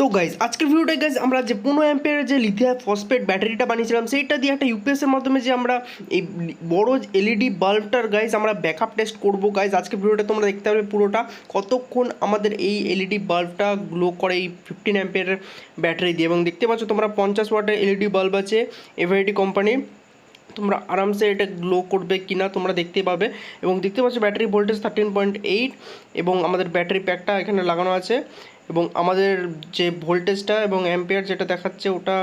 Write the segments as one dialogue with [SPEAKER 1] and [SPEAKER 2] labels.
[SPEAKER 1] তো গাইজ আজকের ভিডিওটা গাইজ আমরা যে 15 অ্যাম্পিয়ারের যে লিথিয়াম ফসফেট ব্যাটারিটা বানিয়েছিলাম সেইটা দিয়ে একটা ইউপিএসের মাধ্যমে যে আমরা এই বড় এলইডি বাল্বটার গাইজ আমরা ব্যাকআপ টেস্ট করবো গাইজ। আজকের ভিডিওটা তোমরা দেখতে পাবে পুরোটা কতক্ষণ আমাদের এই এলইডি বাল্বটা গ্লো করে এই 15 অ্যাম্পিয়ারের ব্যাটারি দিয়ে। এবং দেখতে পাচ্ছ তোমরা 50 ওয়াটের এলইডি বাল্ব আছে এভারেডি কোম্পানির, তোমরা আরামসে এটা গ্লো করবে কিনা তোমরা দেখতে পাবে। এবং দেখতে পাচ্ছ ব্যাটারি ভোল্টেজ 13.8 এবং আমাদের ব্যাটারি প্যাকটা এখানে লাগানো আছে। এবং আমাদের যে ভোল্টেজটা এবং অ্যাম্পিয়ার যেটা দেখাচ্ছে ওটা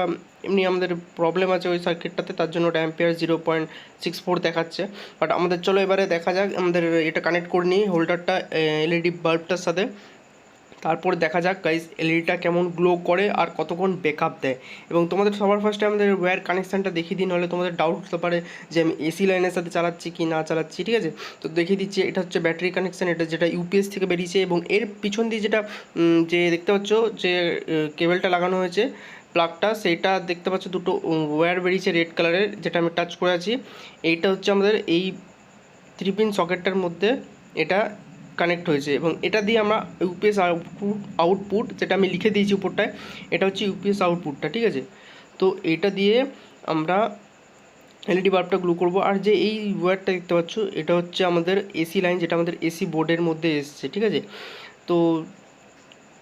[SPEAKER 1] এমনি আমাদের প্রবলেম আছে ওই সার্কিটটাতে, তার জন্য ওটা অ্যাম্পিয়ার 0.64 দেখাচ্ছে। বাট আমাদের চলো এবারে দেখা যাক, আমাদের এটা কানেক্ট করে নিই হোল্ডারটা এলইডি বাল্বটার সাথে, তারপরে দেখা যাক গাইজ এলইডিটা কেমন গ্লো করে আর কতক্ষণ ব্যাকআপ দেয়। এবং তোমাদের সবার ফার্স্টে আমাদের ওয়্যার কানেকশানটা দেখিয়ে দিই, নাহলে তোমাদের ডাউট হতে পারে যে আমি এসি লাইনের সাথে চালাচ্ছি কি না চালাচ্ছি। ঠিক আছে, তো দেখিয়ে দিচ্ছি। এটা হচ্ছে ব্যাটারি কানেকশান, এটা যেটা ইউপিএস থেকে বেরিয়েছে। এবং এর পিছন দিয়ে যেটা যে দেখতে পাচ্ছ যে কেবলটা লাগানো হয়েছে প্লাগটা, সেইটা দেখতে পাচ্ছ দুটো ওয়্যার বেরিয়েছে রেড কালারের, যেটা আমি টাচ করে আছি। এইটা হচ্ছে আমাদের এই 3 পিন সকেটটার মধ্যে এটা কানেক্ট হয়েছে। এবং এটা দিয়ে আমরা ইউপিএস আউটপুট যেটা আমি লিখে দিয়েছি উপরটায়, এটা হচ্ছে ইউপিএস আউটপুটটা। ঠিক আছে, তো এটা দিয়ে আমরা এলইডি বাল্বটা গ্লো করব। আর যে এই ওয়্যারটা দেখতে পাচ্ছ এটা হচ্ছে আমাদের এসি লাইন, যেটা আমাদের এসি বোর্ডের মধ্যে এসছে। ঠিক আছে, তো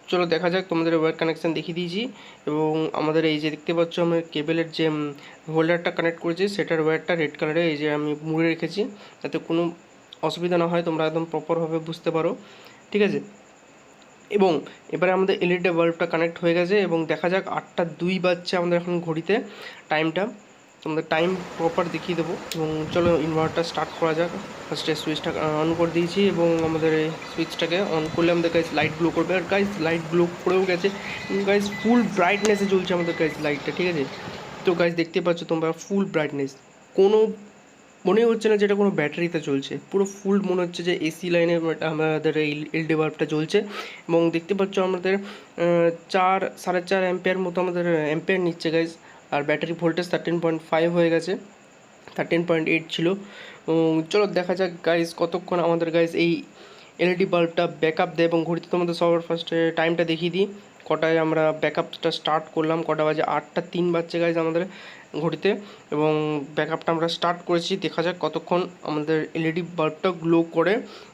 [SPEAKER 1] চলো দেখা যাক। তোমাদের ওয়্যার কানেকশান দেখিয়ে দিয়েছি। এবং আমাদের এই যে দেখতে পাচ্ছ আমরা কেবেলের যে হোল্ডারটা কানেক্ট করেছি সেটার ওয়্যারটা রেড কালারে এই যে আমি মুড়ে রেখেছি, যাতে কোনো অসুবিধা না হয়, তোমরা একদম প্রপারভাবে বুঝতে পারো। ঠিক আছে, এবং এবারে আমাদের এলইডি বাল্বটা কানেক্ট হয়ে গেছে। এবং দেখা যাক 8টা 2 বাজছে আমাদের এখন ঘড়িতে টাইমটা, তোমাদের টাইম প্রপার দেখিয়ে দেবো। এবং চলো ইনভার্টারটা স্টার্ট করা যাক। ফার্স্টে সুইচটা অন করে দিয়েছি এবং আমাদের এই সুইচটাকে অন করলে আমাদের গাইজ লাইট গ্লো করবে। আর গাইজ লাইট গ্লো করেও গেছে গাইজ, ফুল ব্রাইটনেসে চলছে আমাদের গাইজ লাইটটা। ঠিক আছে, তো গাইজ দেখতে পাচ্ছ তোমরা ফুল ব্রাইটনেস, কোনো মনে হচ্ছে না যেটা কোনো ব্যাটারিতে চলছে, পুরো ফুল মনে হচ্ছে যে এসি লাইনে আমাদের এই এলইডি বাল্বটা চলছে। এবং দেখতে পাচ্ছ আমাদের 4-4.5 অ্যাম্পিয়ার মতো আমাদের অ্যাম্পিয়ার নিচ্ছে গাইজ। আর ব্যাটারি ভোল্টেজ 13.5 হয়ে গেছে, 13.8 ছিল। চলো দেখা যাক গাইজ কতক্ষণ আমাদের গাইজ এই এলইডি বাল্বটা ব্যাকআপ দেয়। এবং ঘড়িতে তোমাদের সবার ফার্স্টে টাইমটা দেখিয়ে দিই, কটায় আমরা ব্যাকআপটা স্টার্ট করলাম, কটা বাজে 8টা 3 বাজছে গাইজ আমাদের ঘড়িতে। এবং ব্যাকআপটা আমরা স্টার্ট করেছি, দেখা যাক কতক্ষণ আমাদের এলইডি বাল্বটা গ্লো করে।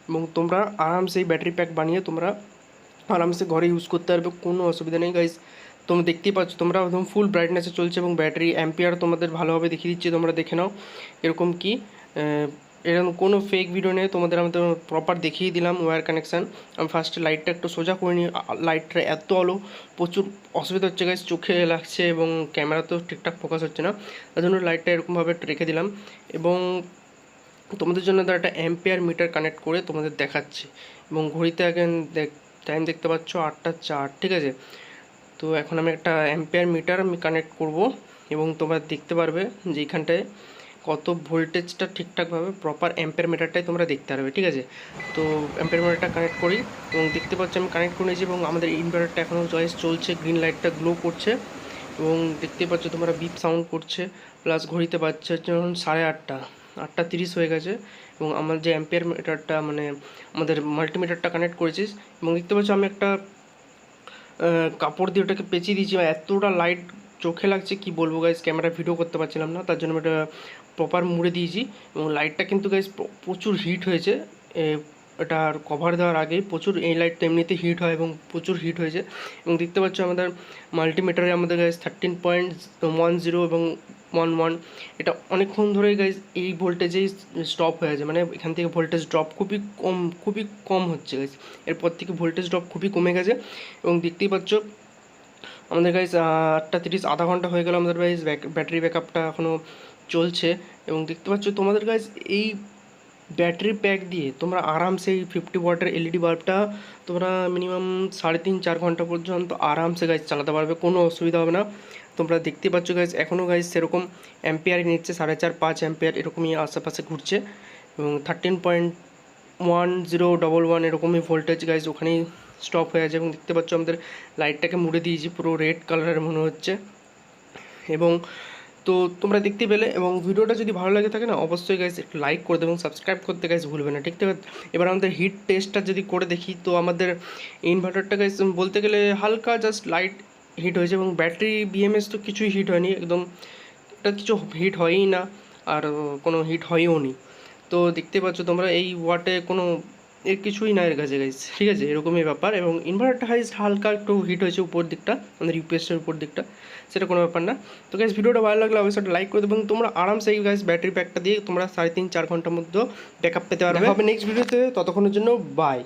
[SPEAKER 1] এবং তোমরা আরামসে এই ব্যাটারি প্যাক বানিয়ে তোমরা আরামসে ঘরে ইউজ করতে পারবে, কোনো অসুবিধা নেই গাইজ। তোমরা দেখতেই পাচ্ছ তোমরা একদম ফুল ব্রাইটনেসে চলছে। এবং ব্যাটারি অ্যাম্পিয়ার তোমাদের ভালোভাবে দেখিয়ে দিচ্ছি, তোমরা দেখে নাও এরকম কি। এরকম কোনো ফেক ভিডিও নেই, তোমাদের আমি তো প্রপার দেখিয়ে দিলাম ওয়্যার কানেকশান। আমি ফার্স্টে লাইটটা একটু সোজা করে নিই, লাইটটা এত আলো প্রচুর অসুবিধা হচ্ছে গাইজ, চোখে লাগছে এবং ক্যামেরাতেও ঠিকঠাক ফোকাস হচ্ছে না, তার জন্য লাইটটা এরকমভাবে রেখে দিলাম। এবং তোমাদের জন্য তার একটা অ্যাম্পিয়ার মিটার কানেক্ট করে তোমাদের দেখাচ্ছি। এবং ঘড়িতে আগে টাইম দেখতে পাচ্ছ 8টা 4। ঠিক আছে, তো এখন আমি একটা অ্যাম্পিয়ার মিটার আমি কানেক্ট করব। এবং তোমরা দেখতে পারবে যে এইখানটায় কত ভোল্টেজটা ঠিকঠাকভাবে প্রপার অ্যাম্পিয়ার মিটারটাই তোমরা দেখতে পারবে। ঠিক আছে, তো অ্যাম্পিয়ার মিটারটা কানেক্ট করি। এবং দেখতে পাচ্ছি আমি কানেক্ট করে নিয়েছি। এবং আমাদের ইনভার্টারটা এখনও চয়েস চলছে, গ্রিন লাইটটা গ্লো করছে। এবং দেখতে পাচ্ছ তোমরা বিপ সাউন্ড করছে, প্লাস ঘড়িতে বাজছে যখন 8:30, 8টা 30 হয়ে গেছে। এবং আমার যে অ্যাম্পিয়ার মিটারটা মানে আমাদের মাল্টিমিটারটা কানেক্ট করেছিস। এবং দেখতে পাচ্ছ আমি একটা কাপড় দিয়ে ওটাকে পেঁচিয়ে দিয়েছি, এতটা লাইট চোখে লাগছে কি বলবো গাইজ, ক্যামেরা ভিডিও করতে পারছিলাম না, তার জন্য আমি এটা প্রপার মুড়ে দিয়েছি। এবং লাইটটা কিন্তু গাইজ প্রচুর হিট হয়েছে, এটার কভার দেওয়ার আগেই প্রচুর, এই লাইটটা এমনিতে হিট হয় এবং প্রচুর হিট হয়েছে। এবং দেখতে পাচ্ছ আমাদের মাল্টিমিটারে আমাদের গাইজ 13.10 এবং 11, এটা অনেকক্ষণ ধরেই গাইজ এই ভোল্টেজেই স্টপ হয়ে আছে, মানে এখান থেকে ভোল্টেজ ড্রপ খুবই কম হচ্ছে গাইজ, এরপর থেকে ভোল্টেজ ড্রপ খুবই কমে গেছে। এবং দেখতেই পাচ্ছ আমাদের গাইজ 8টা 30, আধা ঘন্টা হয়ে গেল আমাদের গাইজ ব্যাটারি ব্যাকআপটা এখনও চলছে। এবং দেখতে পাচ্ছ তোমাদের গাইজ এই ব্যাটারি প্যাক দিয়ে তোমরা আরামসে এই 50 ওয়াটের এলইডি বাল্বটা তোমরা মিনিমাম 3.5-4 ঘন্টা পর্যন্ত আরামসে গাইজ চালাতে পারবে, কোনো অসুবিধা হবে না। তোমরা দেখতে পাচ্ছ গাইজ এখনও গাইজ সেরকম অ্যাম্পিয়ারই নিচ্ছে, 4.5-5 অ্যাম্পিয়ার এরকমই আশেপাশে ঘুরছে। এবং 13.1011 এরকমই ভোল্টেজ গাইজ ওখানেই স্টপ হয়ে আছে। এবং দেখতে পাচ্ছ আমাদের লাইটটাকে মুড়ে দিয়েছি, পুরো রেড কালারের মনে হচ্ছে। এবং তো তোমরা দেখতে পেলে। এবং ভিডিওটা যদি ভালো লাগে থাকে না, অবশ্যই গাইজ একটু লাইক করে দেবে এবং সাবস্ক্রাইব করতে গাইজ ভুলবে না। ঠিক আছে, এবার আমাদের হিট টেস্টটা যদি করে দেখি, তো আমাদের ইনভার্টারটা গাইজ বলতে গেলে হালকা জাস্ট লাইট হিট হয়েছে এবং ব্যাটারি বিএমএস তো কিছুই হিট হয়নি, একদম এটা কিছু হিট হয়ই না, আর কোনো হিট হয়ও নি। তো দেখতে পাচ্ছ তোমরা এই ওয়াটে কোনো এর কিছুই না এর কাছে গাইস, ঠিক আছে, এরকমই ব্যাপার। এবং ইনভার্টারটা হাইস হালকা একটু হিট হয়েছে উপর দিকটা, আমাদের ইউপিএসের উপর দিকটা, সেটা কোনো ব্যাপার না। তো গাইস ভিডিওটা ভালো লাগলে অবশ্যই লাইক করে দেবো এবং তোমরা আরামসে এই গাইস ব্যাটারি প্যাকটা দিয়ে তোমরা 3.5-4 ঘন্টার মধ্যে ব্যাকআপ পেতে পারবে। হবে নেক্সট ভিডিওতে, ততক্ষণের জন্য বাই।